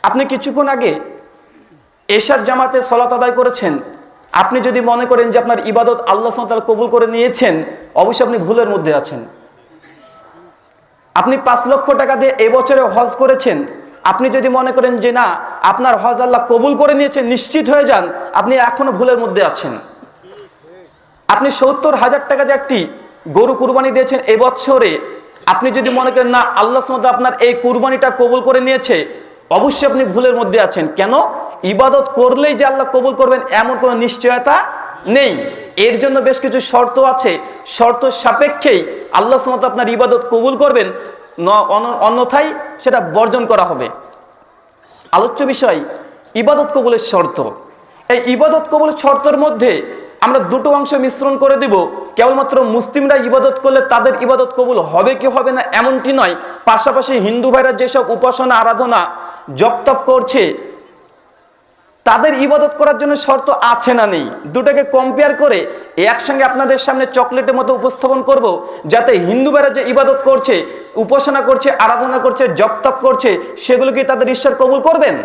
আপনি কিছুক্ষণ আগে এশার জামাতে সালাত আদায় করেছেন, আপনি যদি মনে করেন যে আপনার ইবাদত আল্লাহ সুবহানাহু ওয়া তাআলা কবুল করে নিয়েছেন, অবশ্যই আপনি ভুলের মধ্যে আছেন। আপনি 5 লক্ষ টাকা দিয়ে এবছরে হজ করেছেন, আপনি যদি মনে করেন যে না আপনার হজ আল্লাহ কবুল করে নিয়েছেন, নিশ্চিত হয়ে যান, আপনি এখনো ভুলের মধ্যে আছেন। আপনি 70,000 টাকা দিয়ে একটি গরু কুরবানি দিয়েছেন এবছরে, আপনি যদি মনে করেন না আল্লাহ সুবহানাহু ওয়া তাআলা আপনার এই কুরবানিটা কবুল করে নিয়েছে, অবশ্যই আপনি ভুলের মধ্যে আছেন। কেন? ইবাদত করলেই যে আল্লাহ কবুল করবেন এমন কোনো নিশ্চয়তা নেই। এর জন্য বেশ কিছু শর্ত আছে, শর্ত সাপেক্ষেই আল্লাহ সুবহানাহু ওয়া তাআলা আপনার ইবাদত কবুল করবেন, অন্যথায় সেটা বর্জন করা হবে। আলোচ্য বিষয় ইবাদত কবুলের শর্ত। এই ইবাদত কবুলের শর্তের মধ্যে আমরা দুটো অংশ মিশ্রণ করে দিব। কেবলমাত্র মুসলিমরা ইবাদত করলে তাদের ইবাদত কবুল হবে কি হবে না এমনটি নয়, পাশাপাশি হিন্দু ভাইরা যেসব উপাসনা আরাধনা জপ তপ করছে তাদের ইবাদত করার জন্য শর্ত আছে না নেই, দুটাকে কম্পেয়ার করে একসঙ্গে আপনাদের সামনে চকলেটের মতো উপস্থাপন করব, যাতে হিন্দু ভাইরা যে ইবাদত করছে, উপাসনা করছে, আরাধনা করছে, জপ তপ করছে, সেগুলো কি তাদের ঈশ্বর কবুল করবেন?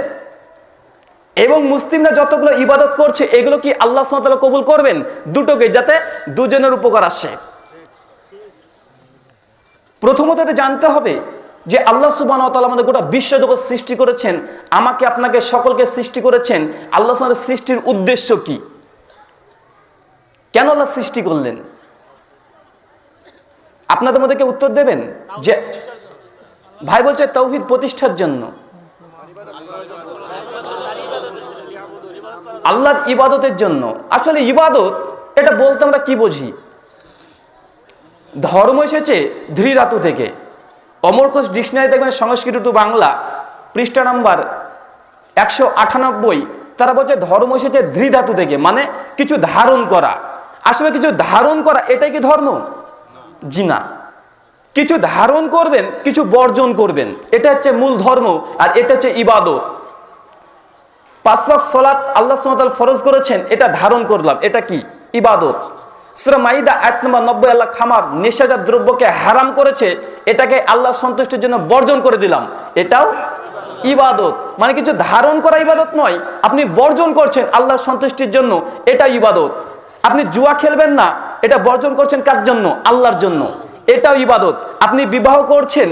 এবং মুসলিমরা যতগুলো ইবাদত করছে এগুলো কি আল্লাহ সুবহানাহু ওয়া তাআলা কবুল করবেন? দুটোকে, যাতে দুজনের উপকার আসে। প্রথমত এটা জানতে হবে যে আল্লাহ সুবহানাহু ওয়া তাআলা আমাদের গোটা বিশ্বজগৎ সৃষ্টি করেছেন, আমাকে আপনাকে সকলকে সৃষ্টি করেছেন। আল্লাহ সুবহানাহু ওয়া তাআলা সৃষ্টির উদ্দেশ্য কি? কেন আল্লাহ সৃষ্টি করলেন? আপনাদের মধ্যে কেউ উত্তর দেবেন? যে ভাই বলছে তাওহীদ প্রতিষ্ঠার জন্য, আল্লাহর ইবাদতের জন্য। আসলে ইবাদত এটা বলতে আমরা কি বুঝি? ধর্ম এসেছে ধৃধাতু থেকে। অমরকোষ ডিকশনারি দেখবেন সংস্কৃত টু বাংলা পৃষ্ঠা নাম্বার 198, তারা বলছে ধর্ম এসেছে ধৃধাতু থেকে, মানে কিছু ধারণ করা। আসলে কিছু ধারণ করা এটাই কি ধর্ম? জি না। কিছু ধারণ করবেন, কিছু বর্জন করবেন, এটা হচ্ছে মূল ধর্ম, আর এটা হচ্ছে ইবাদত। 5 ওয়াক্ত সালাত আল্লাহ সুবহানাহু ওয়া তাআলা ফরজ করেছেন, এটা ধারণ করলাম, এটা কি? ইবাদত। সূরা মাইদা আয়াত নম্বর 90 আল্লাহ খামার নেশাজাত দ্রব্যকে হারাম করেছে, এটাকে আল্লাহ সন্তুষ্টির জন্য বর্জন করে দিলাম, এটাও ইবাদত। মানে কিছু ধারণ করা ইবাদত নয়, আপনি বর্জন করছেন আল্লাহর সন্তুষ্টির জন্য, এটা ইবাদত। আপনি জুয়া খেলবেন না, এটা বর্জন করছেন কার জন্য? আল্লাহর জন্য, এটাও ইবাদত। আপনি বিবাহ করছেন,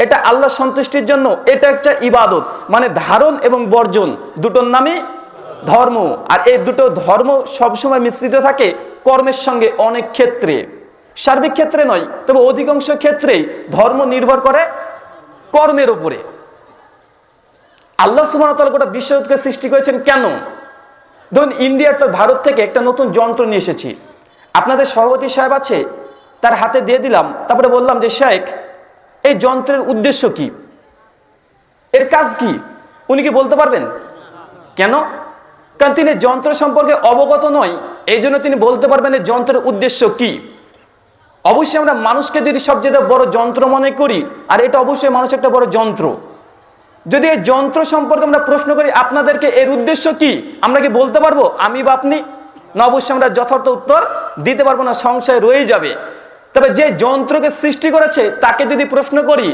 এটা আল্লাহর সন্তুষ্টির জন্য, এটা একটা ইবাদত। মানে ধারণ এবং বর্জন দুটোর নামই ধর্ম। আর এই দুটো ধর্ম সবসময় মিশ্রিত থাকে কর্মের সঙ্গে, অনেক ক্ষেত্রে, সার্বিক ক্ষেত্রে নয়, তবে অধিকাংশ ক্ষেত্রেই ধর্ম নির্ভর করে কর্মের উপরে। আল্লাহ সুবহানাহু ওয়া তাআলা গোটা বিশ্বকে সৃষ্টি করেছেন কেন? ধরুন ইন্ডিয়ার তো ভারত থেকে একটা নতুন যন্ত্র নিয়ে এসেছি, আপনাদের সভাপতি সাহেব আছে, তার হাতে দিয়ে দিলাম, তারপরে বললাম যে শেখ এই যন্ত্রের উদ্দেশ্য কি, এর কাজ কি? উনি কি বলতে পারবেন? কেন? কারণ তিনি যন্ত্র সম্পর্কে অবগত নয়, এই জন্য তিনি বলতে পারবেন এই যন্ত্রের উদ্দেশ্য কি। অবশ্যই আমরা মানুষকে যদি সবচেয়ে বড় যন্ত্র মনে করি, আর এটা অবশ্যই মানুষ একটা বড় যন্ত্র, যদি এই যন্ত্র সম্পর্কে আমরা প্রশ্ন করি আপনাদেরকে এর উদ্দেশ্য কি, আমরা কি বলতে পারবো আমি বা আপনি? না, অবশ্যই আমরা যথার্থ উত্তর দিতে পারবো না, সংশয় রয়ে যাবে। তবে যে যন্ত্রকে সৃষ্টি করেছে তাকে যদি প্রশ্ন করি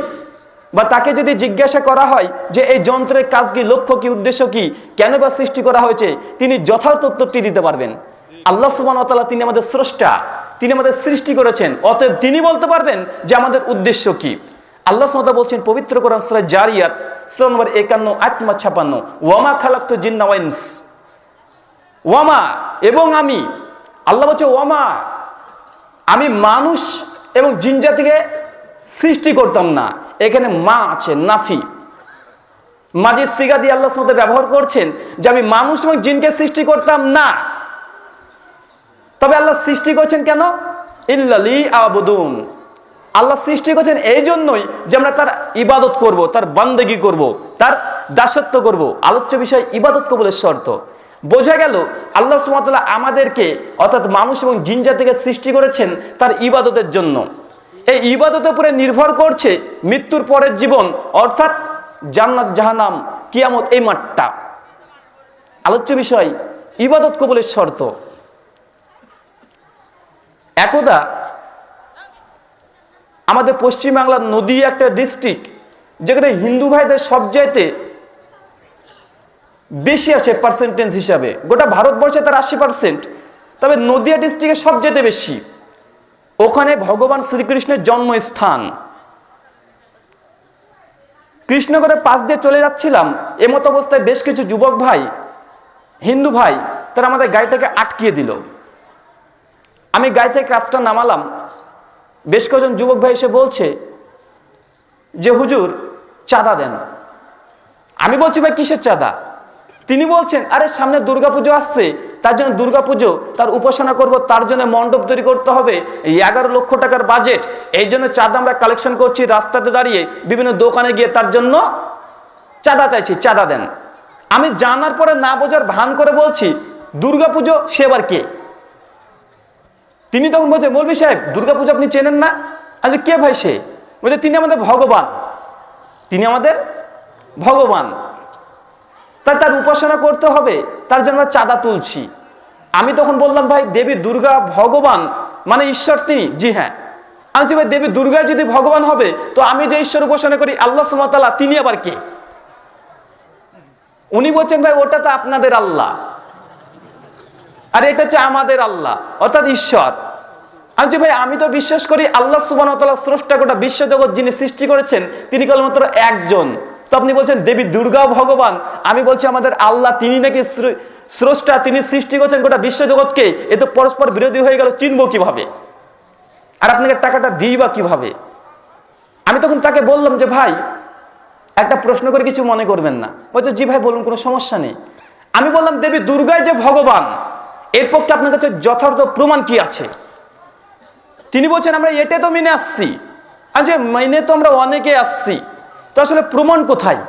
বা তাকে যদি জিজ্ঞাসা করা হয় যে এই যন্ত্রের কাজ কি, লক্ষ্য কি, উদ্দেশ্য কি, কেন বা সৃষ্টি করা হয়েছে, তিনি যথার্থ উত্তরটি দিতে পারবেন। আল্লাহ সুবহানাহু ওয়া তাআলা তিনি আমাদের স্রষ্টা, তিনি আমাদের সৃষ্টি করেছেন, অতএব তিনি বলতে পারবেন যে আমাদের উদ্দেশ্য কি। আল্লাহ সুবহানাহু ওয়া তাআলা বলছেন পবিত্র কোরআন সূরা জারিয়াত সূরা নম্বর 51 আয়াত নম্বর 56, ওয়ামা খালাকতু জিন্না ওয়াল ইনস, ওয়ামা এবং আমি, আল্লাহ বলছে ওয়ামা, আমি মানুষ এবং জিন জাতিকে সৃষ্টি করতাম না। এখানে মা আছে, নাফি, মাজিদ সিগা দিয়ে আল্লাহ সুবহানাহু ওয়া তাআলা ব্যবহার করছেন যে আমি মানুষ এবং জিনকে সৃষ্টি করতাম না। তবে আল্লাহ সৃষ্টি করছেন কেন? ইল্লা লিয়াবুদুন, আল্লাহ সৃষ্টি করেছেন এই জন্যই যে আমরা তার ইবাদত করব, তার বান্দেগি করব, তার দাসত্ব করব। আলোচ্য বিষয় ইবাদত কবুলের শর্ত। বোঝা গেল আল্লাহ সুবহানাহু ওয়া তাআলা আমাদেরকে অর্থাৎ মানুষ এবং জিন জাতিকে সৃষ্টি করেছেন তার ইবাদতের জন্য। এই ইবাদতের উপরে নির্ভর করছে মৃত্যুর পরের জীবন, অর্থাৎ জান্নাত জাহান্নাম কিয়ামত, এই মাঠটা। আলোচ্য বিষয় ইবাদত কবুলের শর্ত। একদা আমাদের পশ্চিমবাংলার নদী একটা ডিস্ট্রিক্ট, যেখানে হিন্দু ভাইদের সবচাইতে বেশি আছে পার্সেন্টেজ হিসাবে, গোটা ভারতবর্ষে তার 80%, তবে নদিয়া ডিস্ট্রিক্টে সবচেয়ে বেশি। ওখানে ভগবান শ্রীকৃষ্ণের জন্মস্থান। কৃষ্ণগড়ের পাশ দিয়ে চলে যাচ্ছিলাম, এমতো অবস্থায় বেশ কিছু যুবক ভাই, হিন্দু ভাই, তারা আমাদের গাড়িটাকে আটকিয়ে দিল। আমি গাড়ি থেকে কাজটা নামালাম, বেশ কয়েকজন যুবক ভাই এসে বলছে যে হুজুর চাঁদা দেন। আমি বলছি ভাই কিসের চাঁদা? তিনি বলছেন আরে সামনে দুর্গাপুজো আসছে, তার জন্য দুর্গাপুজো তার উপাসনা করব, তার জন্য মণ্ডপ তৈরি করতে হবে, 11 লক্ষ টাকার বাজেট, এই জন্য চাঁদা আমরা কালেকশন করছি, রাস্তাতে দাঁড়িয়ে বিভিন্ন দোকানে গিয়ে তার জন্য চাঁদা চাইছি, চাঁদা দেন। আমি জানার পরে না বোঝার ভান করে বলছি দুর্গাপুজো সে আবার কে? তিনি তখন বলছে মৌলভী সাহেব দুর্গাপুজো আপনি চেনেন না? আচ্ছা কে ভাই সে? বলছে তিনি আমাদের ভগবান, তিনি আমাদের ভগবান, তাই তার উপাসনা করতে হবে, তার জন্য আমরা চাঁদা তুলছি। আমি তখন বললাম ভাই দেবী দুর্গা ভগবান মানে ঈশ্বর তিনি? জি হ্যাঁ। আমি বলছি ভাই দেবী দুর্গা যদি ভগবান হবে তো আমি যে ঈশ্বর উপাসনা করি আল্লাহ সুবহানাহু ওয়া তাআলা তিনি আবার কে? উনি বলছেন ভাই ওটা তো আপনাদের আল্লাহ, আর এটা হচ্ছে আমাদের আল্লাহ, অর্থাৎ ঈশ্বর। আমি বলছি ভাই আমি তো বিশ্বাস করি আল্লাহ সুবহানাহু ওয়া তাআলা স্রষ্টা, গোটা বিশ্বজগৎ যিনি সৃষ্টি করেছেন তিনি কেবলমাত্র একজন। তো আপনি বলছেন দেবী দুর্গা ভগবান, আমি বলছি আমাদের আল্লাহ তিনি নাকি স্রষ্টা, তিনি সৃষ্টি করেছেন গোটা বিশ্বজগৎকে, এ তো পরস্পর বিরোধী হয়ে গেল, চিনবো কিভাবে? আর আপনাকে টাকাটা দিই বা কিভাবে? আমি তখন তাকে বললাম যে ভাই একটা প্রশ্ন করে কিছু মনে করবেন না। বলছে জি ভাই বলুন, কোনো সমস্যা নেই। আমি বললাম দেবী দুর্গায় যে ভগবান, এর পক্ষে আপনার কাছে যথার্থ প্রমাণ কি আছে? তিনি বলছেন আমরা এটা তো মেনে আসছি। আচ্ছা মেনে তো আমরা অনেকে আসছি, তো আসলে প্রমাণ কোথায়?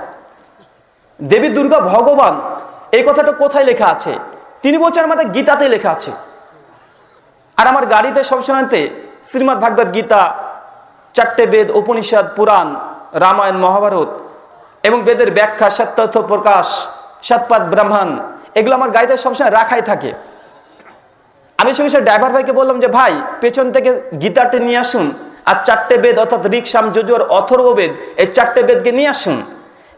দেবী দুর্গা ভগবান এই কথাটা কোথায় লেখা আছে? তিনি বলছেন আমাদের গীতাতে লেখা আছে। আর আমার গাড়িতে সবসময়তে শ্রীমদ্ ভাগবত গীতা, 4টে বেদ, উপনিষদ, পুরাণ, রামায়ণ, মহাভারত এবং বেদের ব্যাখ্যা, সত্যার্থ প্রকাশ, সৎপাদ ব্রাহ্মণ, এগুলো আমার গাড়িতে সবসময় রাখাই থাকে। আমি সঙ্গে সঙ্গে ড্রাইভার ভাইকে বললাম যে ভাই পেছন থেকে গীতাটি নিয়ে আসুন, আর 4টে বেদ অর্থাৎ ঋক, সাম, যজুর, অথর্ব বেদ, এই 4টে বেদকে নিয়ে আসুন।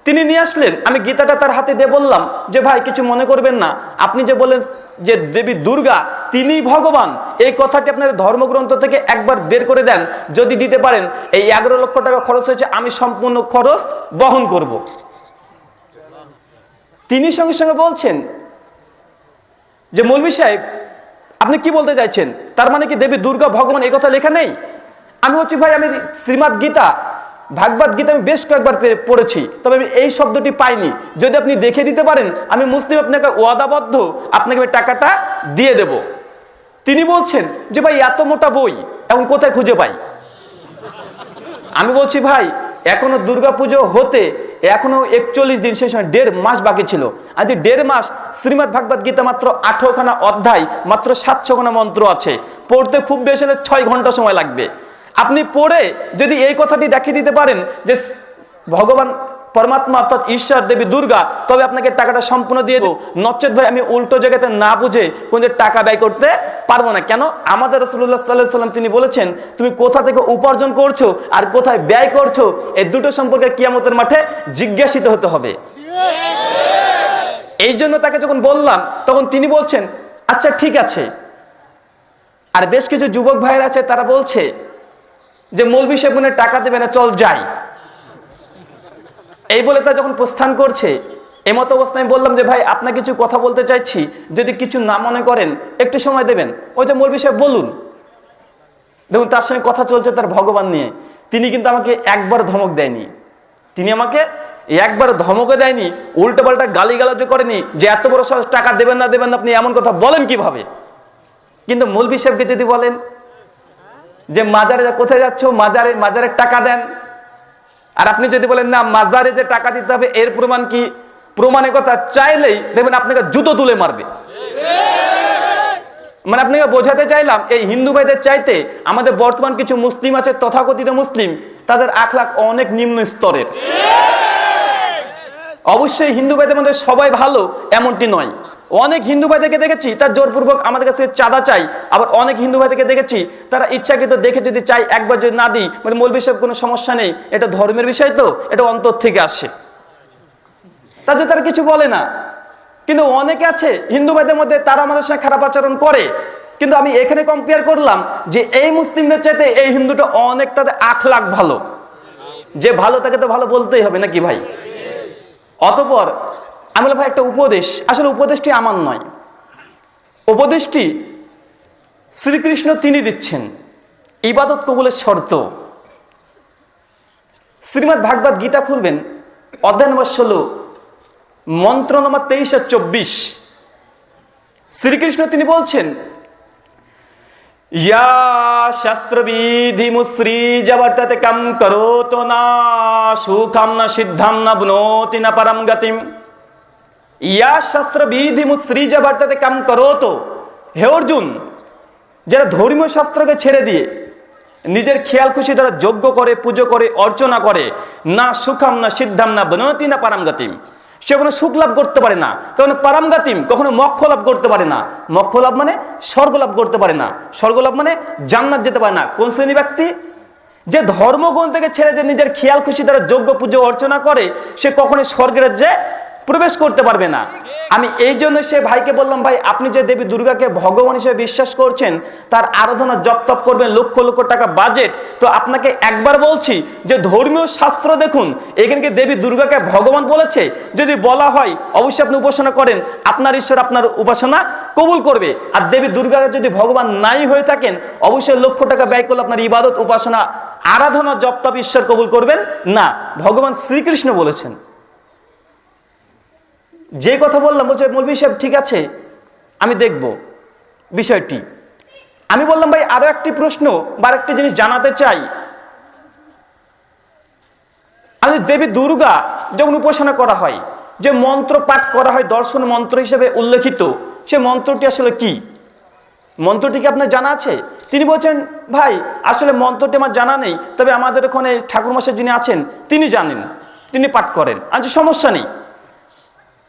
তিনি নিয়ে আসলেন, আমি গীতাটা তার হাতে দিয়ে বললাম যে ভাই কিছু মনে করবেন না, আপনি যে বলেন যে দেবী দুর্গা তিনি ভগবান, এই কথাটি আপনার ধর্মগ্রন্থ থেকে একবার বের করে দেন, যদি দিতে পারেন এই 11 লক্ষ টাকা খরচ হয়েছে আমি সম্পূর্ণ খরচ বহন করব। তিনি সঙ্গে সঙ্গে বলছেন যে মৌলভী সাহেব আপনি কি বলতে চাইছেন, তার মানে কি দেবী দুর্গা ভগবান এই কথা লেখা নেই? আমি বলছি ভাই আমি শ্রীমদ্ গীতা, ভাগবত গীতা আমি বেশ কয়েকবার পড়েছি, তবে আমি এই শব্দটি পাইনি। যদি আপনি দেখে দিতে পারেন আমি মুসলিম, আপনাকে ওয়াদাবদ্ধ, আপনাকে আমি টাকাটা দিয়ে দেব। তিনি বলছেন যে ভাই এত মোটা বই এখন কোথায় খুঁজে পাই? আমি বলছি ভাই এখনো দুর্গাপুজো হতে এখনো 41 দিন, সেই সময় 1.5 মাস বাকি ছিল। আজ 1.5 মাস শ্রীমদ্ ভাগবত গীতা মাত্র 18খানা অধ্যায়, মাত্র 700খানা মন্ত্র আছে, পড়তে খুব বেশি হলে 6 ঘন্টা সময় লাগবে। আপনি পড়ে যদি এই কথাটি দেখিয়ে দিতে পারেন যে ভগবান পরমাত্মা অর্থাৎ ঈশ্বর দেবী দুর্গা, তবে আপনাকে টাকাটা সম্পূর্ণ দিয়ে দেবো। নচেত ভাই আমি উল্টো জায়গাতে না বুঝে কোনো টাকা ব্যয় করতে পারবো না। কেন? আমাদের রাসূলুল্লাহ সাল্লাল্লাহু আলাইহি সাল্লাম তিনি বলেছেন তুমি কোথা থেকে উপার্জন করছো আর কোথায় ব্যয় করছো, এই দুটো সম্পর্কে কিয়ামতের মাঠে জিজ্ঞাসিত হতে হবে। এই জন্য তাকে যখন বললাম তখন তিনি বলছেন আচ্ছা ঠিক আছে। আর বেশ কিছু যুবক ভাইয়ের আছে তারা বলছে যে মৌলভী সাহেব মনে টাকা দেবে না, চল যাই, এই বলে তা যখন প্রস্থান করছে, এমত অবস্থায় আমি বললাম যে ভাই আপনাকে কিছু কথা বলতে চাইছি, যদি কিছু না মনে করেন একটু সময় দেবেন। ওই যে মৌলভী সাহেব বলুন। দেখুন তার সঙ্গে কথা চলছে তার ভগবান নিয়ে, তিনি কিন্তু আমাকে একবার ধমক দেয়নি, তিনি আমাকে একবার ধমকে দেয়নি, উল্টো পাল্টা গালিগালাজও করেনি যে এত বড় সহজ টাকা দেবেন না আপনি এমন কথা বলেন কিভাবে। কিন্তু মৌলভী সাহেবকে যদি বলেন যে মাজারে কোথায় যাচ্ছ, মাজারে টাকা দেন, আর আপনি যদি বলেন না মাজারে যে টাকা দিতে হবে এর প্রমাণ কি, প্রমাণের কথা চাইলেই দেখবেন আপনাকে জুতো তুলে মারবে। মানে আপনাকে বোঝাতে চাইলাম এই হিন্দু ভাইদের চাইতে আমাদের বর্তমান কিছু মুসলিম আছে, তথাকথিত মুসলিম, তাদের আখলাক অনেক নিম্ন স্তরের। অবশ্যই হিন্দু ভাইদের মধ্যে সবাই ভালো এমনটি নয়। অনেক হিন্দু ভাইদেরকে দেখেছি তার জোরপূর্বক আমাদের কাছে চাঁদা চাই, আবার অনেক হিন্দু ভাইদেরকে দেখেছি তারা ইচ্ছাকৃত দেখে যদি চাই একবার যদি না দিই মানে মৌলভী সাহেব কোনো সমস্যা নেই, এটা ধর্মের বিষয় তো, এটা অন্তর থেকে আসে, তার জন্য তারা কিছু বলে না। কিন্তু অনেকে আছে হিন্দু ভাইদের মধ্যে, তারা আমাদের সঙ্গে খারাপ আচরণ করে, কিন্তু আমি এখানে কম্পেয়ার করলাম যে এই মুসলিমদের চাইতে এই হিন্দুটা অনেকটা 8 লাখ ভালো। যে ভালো তাকে তো ভালো বলতেই হবে নাকি ভাই? অতঃপর আমি বললাম ভাই একটা উপদেশ, আসলে উপদেশটি আমার নয়, উপদেশটি শ্রীকৃষ্ণ তিনি দিচ্ছেন, ইবাদত কবুলের শর্ত। শ্রীমদ্ ভাগবত গীতা খুলবেন, অধ্যায় নম্বর 16, মন্ত্র নম্বর 23 আর 24। শ্রীকৃষ্ণ তিনি বলছেন, ইয়া শাস্ত্রবিধি মুসৃজবর্ততে কাম করোতো না সুখাম না সিদ্ধাম না বুনোতি না পরম গতিম। ইয়া শাস্ত্রবিধি মুসৃজবর্ততে কাম করোতো, হে অর্জুন, যারা ধর্মীয় শাস্ত্রকে ছেড়ে দিয়ে নিজের খেয়াল খুশি দ্বারা যজ্ঞ করে, পুজো করে, অর্চনা করে, না সুখাম না সিদ্ধাম না বুনোতি না পরম গতিম, সে কোনো সুখ লাভ করতে পারে না, কখনো পরম গতিম, কখনো মোক্ষ লাভ করতে পারে না। মোক্ষ লাভ মানে স্বর্গ লাভ করতে পারে না, স্বর্গ লাভ মানে জান্নাত যেতে পারে না। কোন শ্রেণী ব্যক্তি? যে ধর্মগুণ থেকে ছেড়ে দিয়ে নিজের খেয়াল খুশি দ্বারা যজ্ঞ পুজো অর্চনা করে, সে কখনোই স্বর্গের রাজ্যে প্রবেশ করতে পারবে না। আমি এই জন্য সে ভাইকে বললাম, ভাই আপনি যে দেবী দুর্গাকে ভগবান হিসেবে বিশ্বাস করছেন, তার আরাধনা জপ তপ করবেন, লক্ষ লক্ষ টাকা বাজেট, তো আপনাকে একবার বলছি যে ধর্মীয় শাস্ত্র দেখুন, এখানে কি দেবী দুর্গাকে ভগবান বলেছে? যদি বলা হয় অবশ্যই আপনি উপাসনা করেন, আপনার ঈশ্বর আপনার উপাসনা কবুল করবে। আর দেবী দুর্গাকে যদি ভগবান নাই হয়ে থাকেন, অবশ্যই লক্ষ টাকা ব্যয় করলে আপনার ইবাদত, উপাসনা, আরাধনা জপ তপ ঈশ্বর কবুল করবেন না। ভগবান শ্রীকৃষ্ণ বলেছেন। যে কথা বললাম, বলছে মৌলভী সাহেব ঠিক আছে, আমি দেখব বিষয়টি। আমি বললাম ভাই আরো একটি প্রশ্ন বা আরেকটি জিনিস জানাতে চাই। আমি দেবী দুর্গা যখন উপাসনা করা হয়, যে মন্ত্র পাঠ করা হয় দর্শন মন্ত্র হিসেবে উল্লেখিত, সে মন্ত্রটি আসলে কি? মন্ত্রটি কি আপনার জানা আছে? তিনি বলছেন, ভাই আসলে মন্ত্রটি আমার জানা নেই, তবে আমাদের ওখানে ঠাকুরমশাই যিনি আছেন তিনি জানেন, তিনি পাঠ করেন। আচ্ছা সমস্যা নেই,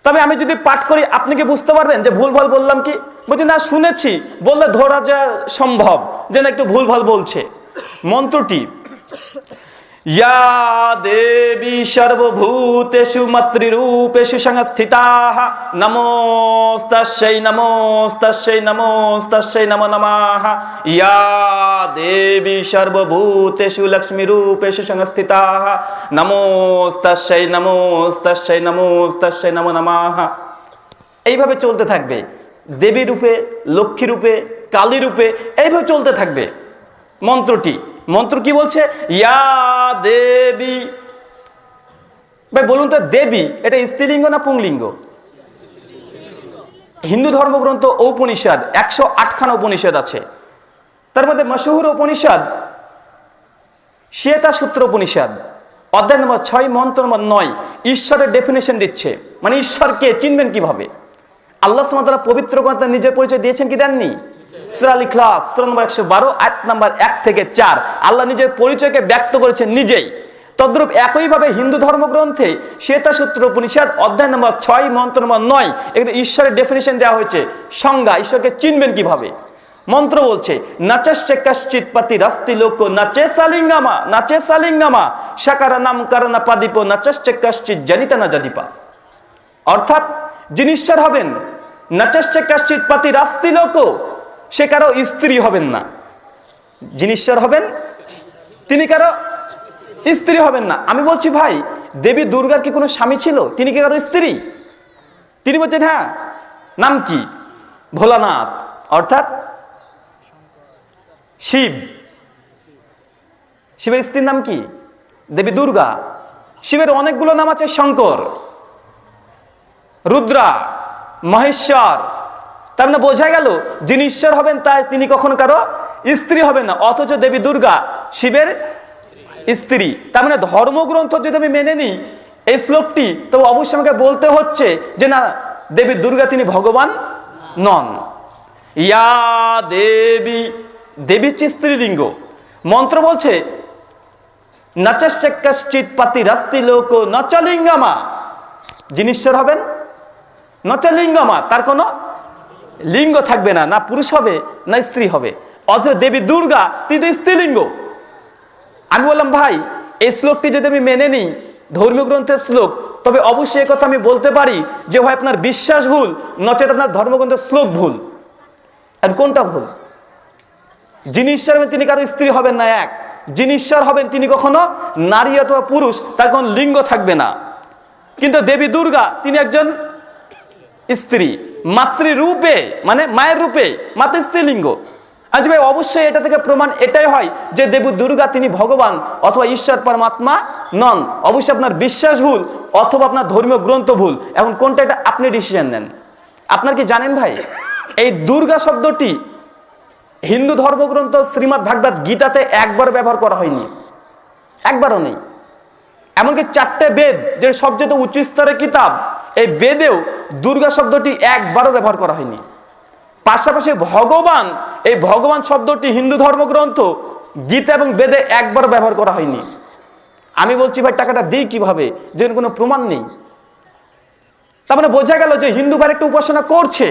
তবে আমি যদি পাঠ করি আপনি কি বুঝতে পারবেন যে ভুলভাল বললাম কি? বলছি না, শুনেছি, বললে ধরা যা সম্ভব যে না একটু ভুলভাল বলছে। মন্ত্রটি, ইয়া দেবী সর্বভূতেষু মাতৃরূপেষু সংস্থিতাঃ নমোস্তাস্যৈ নমোস্তাস্যৈ নমোস্তাস্যৈ নমো নমঃ। ইয়া দেবী সর্বভূতেষু লক্ষ্মীরূপেষু সংস্থিতাঃ নমোস্তাস্যৈ নমোস্তাস্যৈ নমোস্তাস্যৈ নমো নমঃ। এইভাবে চলতে থাকবে, দেবী রূপে, লক্ষ্মী রূপে, কালী রূপে, এইভাবে চলতে থাকবে মন্ত্রটি। মন্ত্র কি বলছে? ইয়া দেবী। ভাই বলুন তো, দেবী এটা স্ত্রীলিঙ্গ না পুংলিঙ্গ? হিন্দু ধর্মগ্রন্থ উপনিষদ 108খানা উপনিষদ আছে, তার মধ্যে মশহুর উপনিষদ শ্বেতা সূত্র উপনিষদ, অধ্যায় নম্বর 6, মন্ত্র নম্বর 9 ঈশ্বরের ডেফিনেশন দিচ্ছে, মানে ঈশ্বরকে চিনবেন কিভাবে। আল্লাহ সুবহানাহু ওয়া তাআলা পবিত্র গ্রন্থে নিজের পরিচয় দিয়েছেন কি দেননি? সূরা আল ইখলাস সূরা নম্বর 112 আয়াত নম্বর 1 থেকে 4 আল্লাহ নিজের পরিচয়কে ব্যক্ত করেছেন নিজেই। তদ্রূপ একইভাবে হিন্দু ধর্মগ্রন্থে শ্বেতা সূত্র উপনিষদ অধ্যায় নম্বর 6, মন্ত্র নম্বর 9 এখানে ঈশ্বরের ডেফিনেশন দেওয়া হয়েছে, সংজ্ঞা, ঈশ্বরকে চিনবেন কিভাবে। মন্ত্র বলছে, নাচস্যে কশ্চিৎ পতি রাস্তি লোক নাচে সালিঙ্গামা নাচে সালিঙ্গামা সাকারা নাম কারণা পাদীপ নাচস্যে কশ্চিৎ জনিত না জাদীপা। অর্থাৎ যিনি ঈশ্বর হবেন, নাচস্যে কশ্চিৎ পতি রাস্তি লোক, সে কারো স্ত্রী হবেন না। যিনি ঈশ্বর হবেন তিনি কারো স্ত্রী হবেন না। আমি বলছি ভাই, দেবী দুর্গার কি কোনো স্বামী ছিল? তিনি কি কারো স্ত্রী? তিনি বলছেন হ্যাঁ। নাম কি? ভোলানাথ, অর্থাৎ শিব। শিবের স্ত্রীর নাম কি? দেবী দুর্গা। শিবের অনেকগুলো নাম আছে, শঙ্কর, রুদ্রা, মহেশ্বর। তার মানে বোঝা গেল যিনি ঈশ্বর হবেন তাই তিনি কখনো কারো স্ত্রী হবেন না, অথচ দেবী দুর্গা শিবের স্ত্রী। তার মানে ধর্মগ্রন্থ যদি আমি মেনে নিই এই শ্লোকটি, তবে অবশ্যই আমাকে বলতে হচ্ছে যে না, দেবী দুর্গা তিনি ভগবান নন। ইয়া দেবী, দেবী হচ্ছে স্ত্রীলিঙ্গ। মন্ত্র বলছে, নাচস্যে কশ্চিৎ পতি রাস্তি লোক নচলিঙ্গামা, যিনি ঈশ্বর হবেন নচলিঙ্গামা, তার কোনো লিঙ্গ থাকবে না, না পুরুষ হবে না স্ত্রী হবে। অথচ দেবী দুর্গা তিনি তো স্ত্রীলিঙ্গ। আমি বললাম ভাই এই শ্লোকটি যদি আমি মেনে নিই, ধর্মীয় গ্রন্থের শ্লোক, তবে অবশ্যই কথা আমি বলতে পারি যে হয় আপনার বিশ্বাস ভুল, নচেত আপনার ধর্মগ্রন্থের শ্লোক ভুল। আর কোনটা ভুল? যিনি ঈশ্বর হবেন তিনি কারো স্ত্রী হবেন না, এক। যিনি ঈশ্বর হবেন তিনি কখনো নারী অথবা পুরুষ, তার কোনো লিঙ্গ থাকবে না। কিন্তু দেবী দুর্গা তিনি একজন স্ত্রী, মাতৃরূপে, মানে মায়ের রূপে, মাতৃ স্ত্রীলিঙ্গ। আচ্ছা ভাই, অবশ্যই এটা থেকে প্রমাণ এটাই হয় যে দেবী দুর্গা তিনি ভগবান অথবা ঈশ্বর পরমাত্মা নন। অবশ্যই আপনার বিশ্বাস ভুল অথবা আপনার ধর্মীয় গ্রন্থ ভুল। এখন কোনটা, এটা আপনি ডিসিশন নেন। আপনার কি জানেন ভাই, এই দুর্গা শব্দটি হিন্দু ধর্মগ্রন্থ শ্রীমদ্ ভাগবত গীতাতে একবার ব্যবহার করা হয়নি, একবারও নেই। এমনকি 4টে বেদ, যে সবচেয়ে উচ্চ স্তরের কিতাব, এই বেদেও দুর্গা শব্দটি একবারও ব্যবহার করা হয়নি। পাশাপাশি ভগবান, এই ভগবান শব্দটি হিন্দু ধর্মগ্রন্থ গীতা এবং বেদে একবারও ব্যবহার করা হয়নি। আমি বলছি ভাই, টাকাটা দিই কিভাবে, যে কোনো প্রমাণ নেই। তার মানে বোঝা গেল যে হিন্দু ভাই একটা উপাসনা করছে,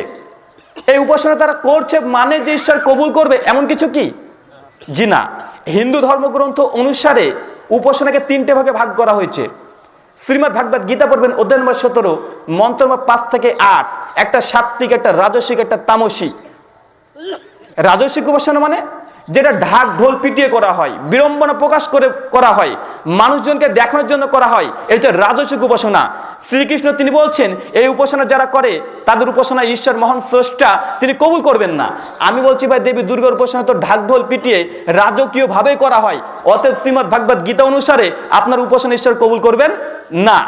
এই উপাসনা তারা করছে মানে যে ঈশ্বর কবুল করবে এমন কিছু কি? জি না। হিন্দু ধর্মগ্রন্থ অনুসারে উপাসনাকে 3টে ভাগে ভাগ করা হয়েছে। শ্রীমদ্ ভাগবত গীতা পড়বেন, অধ্যায় নম্বর 17, মন্ত্র নম্বর 5 থেকে 8। একটা সাত্ত্বিক, একটা রাজসিক, একটা তামসিক। রাজসিক উপাসনা মানে যেটা ঢাক ঢোল পিটিয়ে করা হয়, বিড়ম্বনা প্রকাশ করে করা হয়, মানুষজনকে দেখানোর জন্য করা হয়, এটা হচ্ছে রাজসিক উপাসনা। শ্রীকৃষ্ণ তিনি বলছেন এই উপাসনা যারা করে তাদের উপাসনা ঈশ্বর মহান স্রষ্টা তিনি কবুল করবেন না। আমি বলছি ভাই, দেবী দুর্গার উপাসনা তো ঢাক ঢোল পিটিয়ে রাজকীয় ভাবে করা হয়, অতএব শ্রীমদ্ ভাগবত গীতা অনুসারে আপনার উপাসনা ঈশ্বর কবুল করবেন না।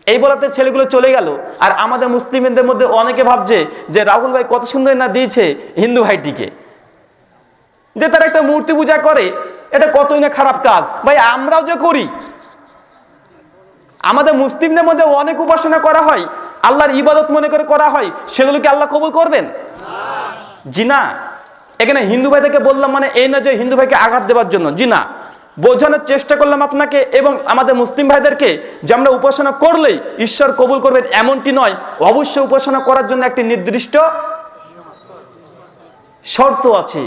এই বলাতে ছেলেগুলো চলে গেল। আর আমাদের মুসলিমদের মধ্যে অনেকে ভাবছে যে রাহুল ভাই কত সুন্দর না দিয়েছে হিন্দু ভাইটিকে, যে তারা একটা মূর্তি পূজা করে, এটা কতই না খারাপ কাজ। ভাই আমরাও যে করি, আমাদের মুসলিমদের মধ্যে অনেক উপাসনা করা হয়, আল্লাহর ইবাদত মনে করে করা হয়, সেগুলোকে আল্লাহ কবুল করবেন? জি না। এখানে হিন্দু ভাইদেরকে বললাম মানে এই না যে হিন্দু ভাইকে আঘাত দেওয়ার জন্য, জি না। বোঝানোর চেষ্টা করলাম আপনাকে এবং আমাদের মুসলিম ভাইদেরকে যে আমরা উপাসনা করলেই ঈশ্বর কবুল করবেন এমনটি নয়। অবশ্যই উপাসনা করার জন্য একটি নির্দিষ্ট শর্ত আছে।